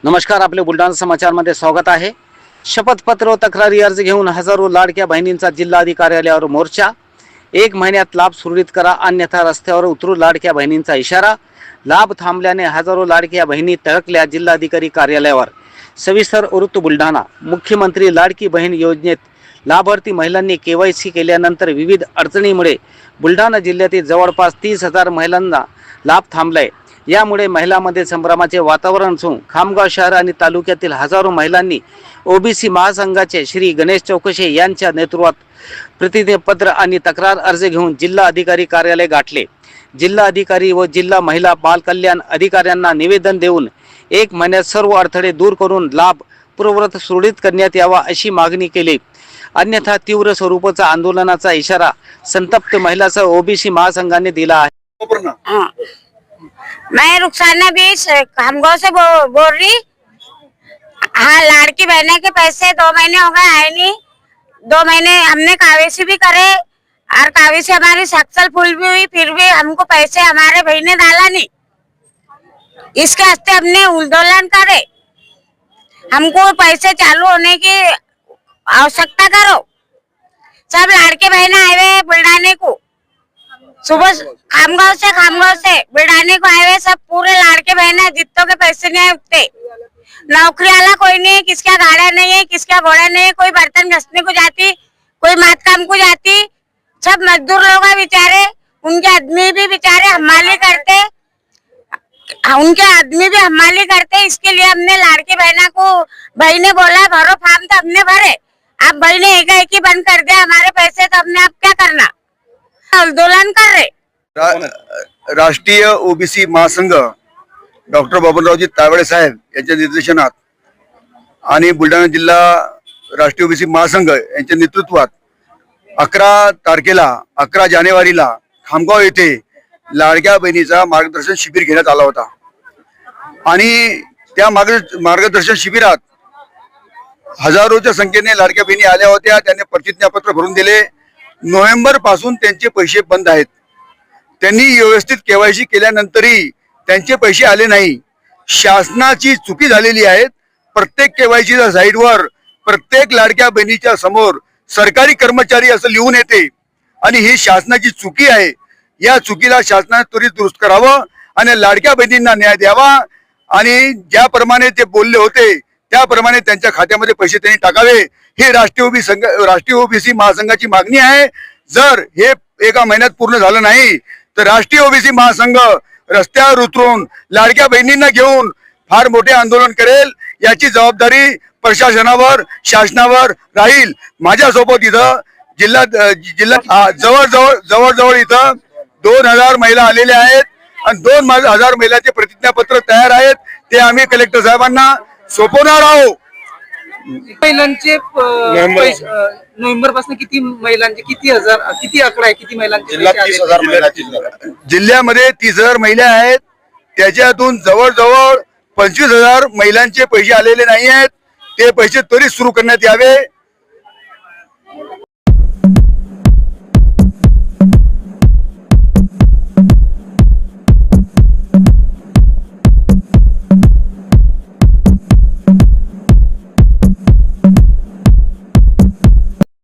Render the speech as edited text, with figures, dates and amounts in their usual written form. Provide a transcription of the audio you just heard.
नमस्कार, आपले बुलढाणा समाचारमध्ये स्वागत आहे। शपथपत्र व तक्रारी अर्ज घेऊन हजारो लाडक्या बहिणींचा जिल्हाधिकारी कार्यालयावर मोर्चा। 1 महिन्यात लाभ सुरळीत करा, अन्यथा रस्त्यावर उतरू, लाडक्या बहिणींचा इशारा। लाभ थांबल्याने हजारो लाडक्या बहिणी तळकल्या जिल्हाधिकारी कार्यालयावर। सविस्तर वृत्त बुलढाणा। मुख्यमंत्री लाडकी बहीण योजनेत लाभार्थी महिलांनी KYC केल्यानंतर विविध अडचणीमुळे बुलढाणा जिल्ह्यातील जवळपास 30,000 महिलांना लाभ थांबलाय। यामुळे महिलांमध्ये संभ्रमाचे वातावरण असून खामगाव शहर आणि तालुक्यातील हजारो महिलांनी ओबीसी महासंघाचे श्री गणेश चौकशे यांच्या नेतृत्वात प्रतिज्ञापत्र आणि तक्रार अर्ज घेऊन जिल्हा अधिकारी कार्यालय गाठले। जिल्हा अधिकारी व जिल्हा महिला बाल कल्याण अधिकाऱ्यांना निवेदन देऊन 1 महिन्यात सर्व अडथळे दूर करून लाभ पूर्ववत सुरळीत करण्यात यावा अशी मागणी केली। अन्यथा तीव्र स्वरूपाचा आंदोलनाचा इशारा संतप्त महिलांसह ओबीसी महासंघाने दिला आहे। मैं रुखसाना बीच खामगांव से बोल रही। हाँ, लाड़की बहने के पैसे 2 महीने हो गए आए नहीं। 2 महीने हमने कावेसी भी करे और कावेसी हमारी सक्सेसफुल भी हुई, फिर भी हमको पैसे हमारे भाई ने डाला नहीं। इसके वास्ते हमने आंदोलन करे, हमको पैसे चालू होने की आवश्यकता करो। सब लाड़के बहने आए हुए बुलढाने को, सुबह खामगांव से बुलढाने को आए हुए सब पूरे लाड़के बहने, जितों के पैसे नहीं है उतने। नौकरी वाला कोई नहीं है, किसका गाड़ा नहीं है, किसका घोड़ा नहीं है, कोई बर्तन घसने को जाती, कोई मात काम को जाती। सब मजदूर लोग हैं बेचारे, उनके आदमी भी बेचारे हमाली करते, इसके लिए हमने लाड़की बहना को भाई ने बोला भरो फार्म, तो हमने भरे। अब भाई ने एक ही बंद कर दिया हमारे पैसे, तो हमने अब क्या करना, आंदोलन कर रहे। राष्ट्रीय ओबीसी महासंघ डॉक्टर बबनरावजी तावडे साहेब यांच्या निर्देशनात आणि बुलढाणा जिल्हा राष्ट्रीय ओबीसी महासंघ यांच्या नेतृत्वात 11 जानेवारीला खामगाव येथे लाडक्या बहिणीचा मार्गदर्शन शिबिर घेण्यात आला होता। आणि त्या मार्गदर्शन शिबिरात हजारोच्या संख्येने लाडक्या बहिणी आल्या होत्या। त्यांनी प्रतिज्ञापत्र भरून दिले। नोव्हेंबर पासून त्यांचे पैसे बंद आहेत। त्यांनी व्यवस्थित KYC केल्यानंतरही त्यांचे पैसे आले नाही। शासनाची चुकी झालेली आहे। प्रत्येक KYCच्या साईडवर प्रत्येक लाडक्या बहिणीच्या समोर सरकारी कर्मचारी असं लिहून येते आणि ही शासनाची चुकी आहे। या चुकीला शासनाने त्वरित दुरुस्त करावं आणि लाडक्या बहिणींना न्याय द्यावा आणि ज्याप्रमाणे ते बोलले होते त्याप्रमाणे त्यांच्या खात्यामध्ये पैसे त्यांनी टाकावे, ही राष्ट्रीय ओबीसी महासंघाची मागणी आहे। जर हे 1 महिन्यात पूर्ण झालं नाही तर राष्ट्रीय ओबीसी महासंघ रस्त्यावर उतरून लाडक्या बहिणींना घेऊन फार मोठे आंदोलन करेल। याची जबाबदारी प्रशासनावर, शासनावर राहील। माझ्यासोबत इथं जिल्हा जवळ इथं 2000 महिला आलेल्या आहेत आणि 2000 महिलांचे प्रतिज्ञापत्र तयार आहेत। ते आम्ही कलेक्टर साहेबांना सोपवणार आहोत। महिलांचे नोव्हेंबर पासून किती महिलांचे किती आकडा आहे, किती महिलांचे जिल्ह्यामध्ये 30,000 महिला आहेत। त्याच्यातून जवळजवळ 25,000 महिलांचे पैसे आलेले नाही आहेत। ते पैसे त्वरित सुरू करण्यात यावे।